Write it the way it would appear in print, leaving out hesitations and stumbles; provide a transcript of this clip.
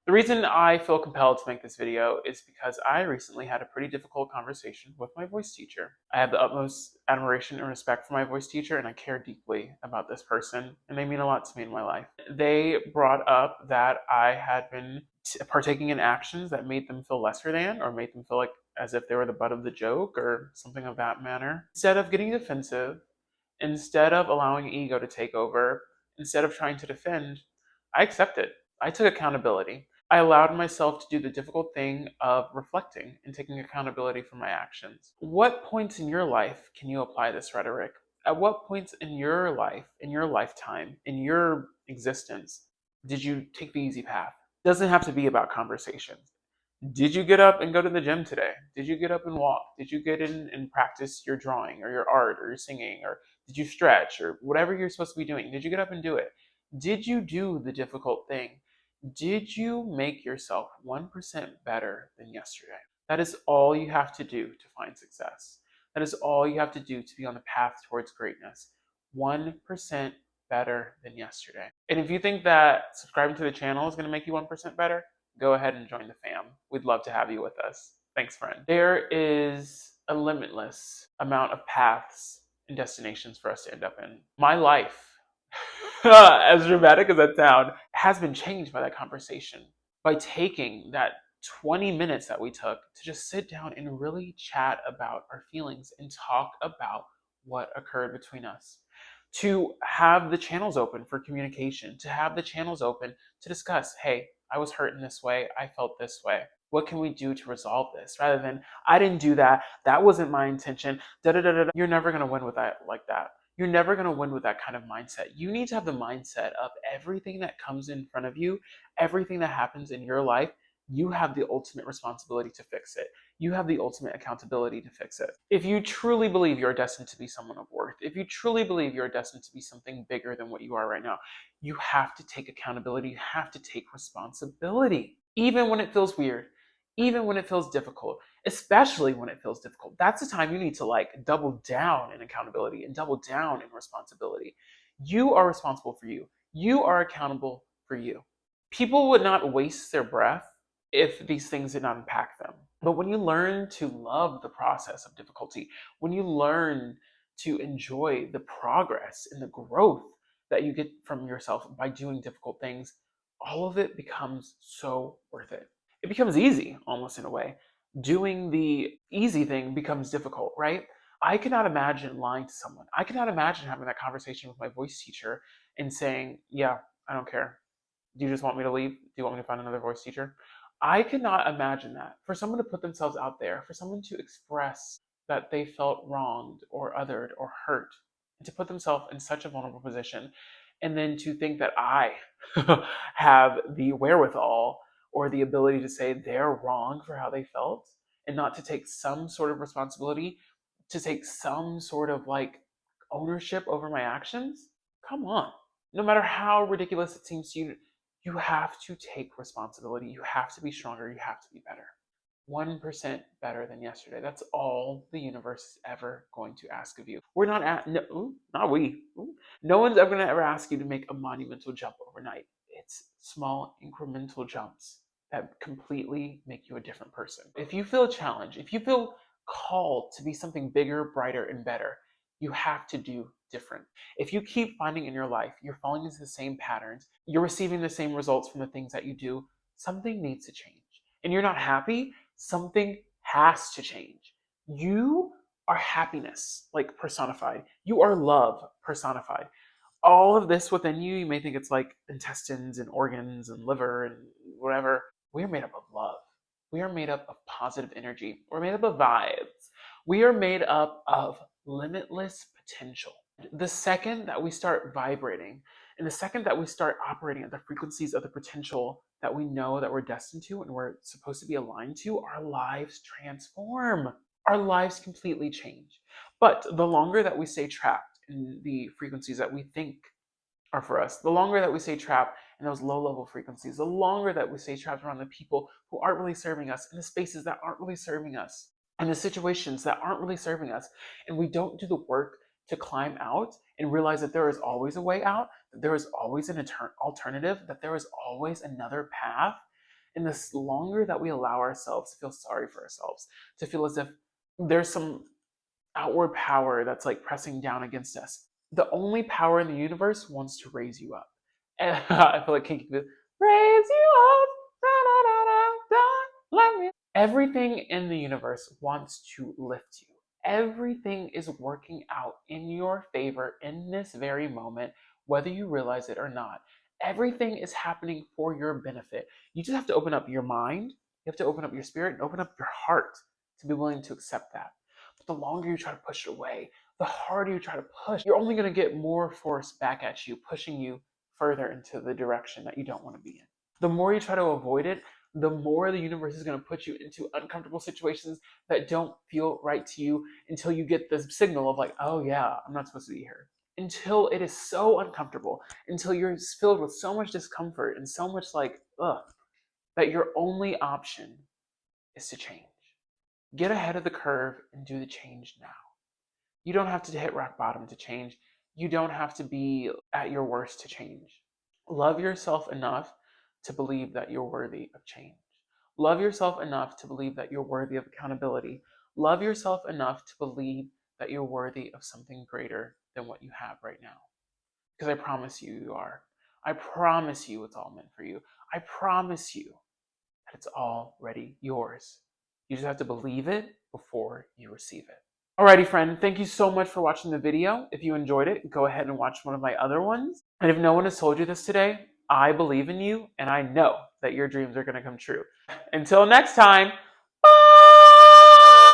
The reason I feel compelled to make this video is because I recently had a pretty difficult conversation with my voice teacher. I have the utmost admiration and respect for my voice teacher, and I care deeply about this person, and they mean a lot to me in my life. They brought up that I had been partaking in actions that made them feel lesser than, or made them feel like as if they were the butt of the joke, or something of that manner. Instead of getting defensive, instead of allowing ego to take over, instead of trying to defend, I accepted. I took accountability. I allowed myself to do the difficult thing of reflecting and taking accountability for my actions. What points in your life can you apply this rhetoric? At what points in your life, in your lifetime, in your existence, did you take the easy path? It doesn't have to be about conversations. Did you get up and go to the gym today? Did you get up and walk? Did you get in and practice your drawing or your art or your singing? Or did you stretch or whatever you're supposed to be doing? Did you get up and do it? Did you do the difficult thing? Did you make yourself 1% better than yesterday? That is all you have to do to find success. That is all you have to do to be on the path towards greatness. 1% better than yesterday. And if you think that subscribing to the channel is going to make you 1% better, go ahead and join the fam. We'd love to have you with us. Thanks, friend. There is a limitless amount of paths and destinations for us to end up in. My life, as dramatic as that sounds, has been changed by that conversation. By taking that 20 minutes that we took to just sit down and really chat about our feelings and talk about what occurred between us. To have the channels open for communication, to have the channels open to discuss, hey, I was hurt in this way, I felt this way. What can we do to resolve this? Rather than, I didn't do that, that wasn't my intention, da da da da. You're never gonna win with that like that. You're never gonna win with that kind of mindset. You need to have the mindset of everything that comes in front of you, everything that happens in your life, you have the ultimate responsibility to fix it. You have the ultimate accountability to fix it. If you truly believe you're destined to be someone of worth, if you truly believe you're destined to be something bigger than what you are right now, you have to take accountability. You have to take responsibility. Even when it feels weird, even when it feels difficult, especially when it feels difficult, that's the time you need to double down in accountability and double down in responsibility. You are responsible for you. You are accountable for you. People would not waste their breath if these things did not impact them. But when you learn to love the process of difficulty, when you learn to enjoy the progress and the growth that you get from yourself by doing difficult things, all of it becomes so worth it. It becomes easy, almost in a way. Doing the easy thing becomes difficult, right? I cannot imagine lying to someone. I cannot imagine having that conversation with my voice teacher and saying, yeah, I don't care. Do you just want me to leave? Do you want me to find another voice teacher? I cannot imagine that. For someone to put themselves out there, for someone to express that they felt wronged or othered or hurt, and to put themselves in such a vulnerable position, and then to think that I have the wherewithal or the ability to say they're wrong for how they felt and not to take some sort of responsibility, to take some sort of ownership over my actions. Come on. No matter how ridiculous it seems to you, you have to take responsibility. You have to be stronger. You have to be better. 1% better than yesterday. That's all the universe is ever going to ask of you. We're not at, no, not we. No one's ever going to ever ask you to make a monumental jump overnight. It's small incremental jumps that completely make you a different person. If you feel challenged, if you feel called to be something bigger, brighter, and better, you have to do different. If you keep finding in your life you're falling into the same patterns, you're receiving the same results from the things that you do, something needs to change. And you're not happy, something has to change. You are happiness, personified. You are love personified. All of this within you, you may think it's like intestines and organs and liver and whatever. We are made up of love. We are made up of positive energy. We're made up of vibes. We are made up of limitless potential. The second that we start vibrating, and the second that we start operating at the frequencies of the potential that we know that we're destined to and we're supposed to be aligned to, our lives transform. Our lives completely change. But the longer that we stay trapped in the frequencies that we think are for us, the longer that we stay trapped in those low-level frequencies, the longer that we stay trapped around the people who aren't really serving us, in the spaces that aren't really serving us, and the situations that aren't really serving us, and we don't do the work to climb out and realize that there is always a way out, that there is always an alternative, that there is always another path, And the longer that we allow ourselves to feel sorry for ourselves, to feel as if there's some outward power that's like pressing down against us, the only power in the universe wants to raise you up. And I feel like Kinky raise you up. Da, da, da, da, da, let me. Everything in the universe wants to lift you. Everything is working out in your favor in this very moment, whether you realize it or not. Everything is happening for your benefit. You just have to open up your mind, you have to open up your spirit, and open up your heart to be willing to accept that. But the longer you try to push it away, the harder you try to push, you're only going to get more force back at you, pushing you further into the direction that you don't want to be in. The more you try to avoid it, the more the universe is going to put you into uncomfortable situations that don't feel right to you until you get this signal of like, oh yeah, I'm not supposed to be here. Until it is so uncomfortable, until you're filled with so much discomfort and so much like, ugh, that your only option is to change. Get ahead of the curve and do the change now. You don't have to hit rock bottom to change. You don't have to be at your worst to change. Love yourself enough to believe that you're worthy of change. Love yourself enough to believe that you're worthy of accountability. Love yourself enough to believe that you're worthy of something greater than what you have right now. Because I promise you, you are. I promise you it's all meant for you. I promise you that it's already yours. You just have to believe it before you receive it. Alrighty, friend, thank you so much for watching the video. If you enjoyed it, go ahead and watch one of my other ones. And if no one has told you this today, I believe in you and I know that your dreams are going to come true. Until next time,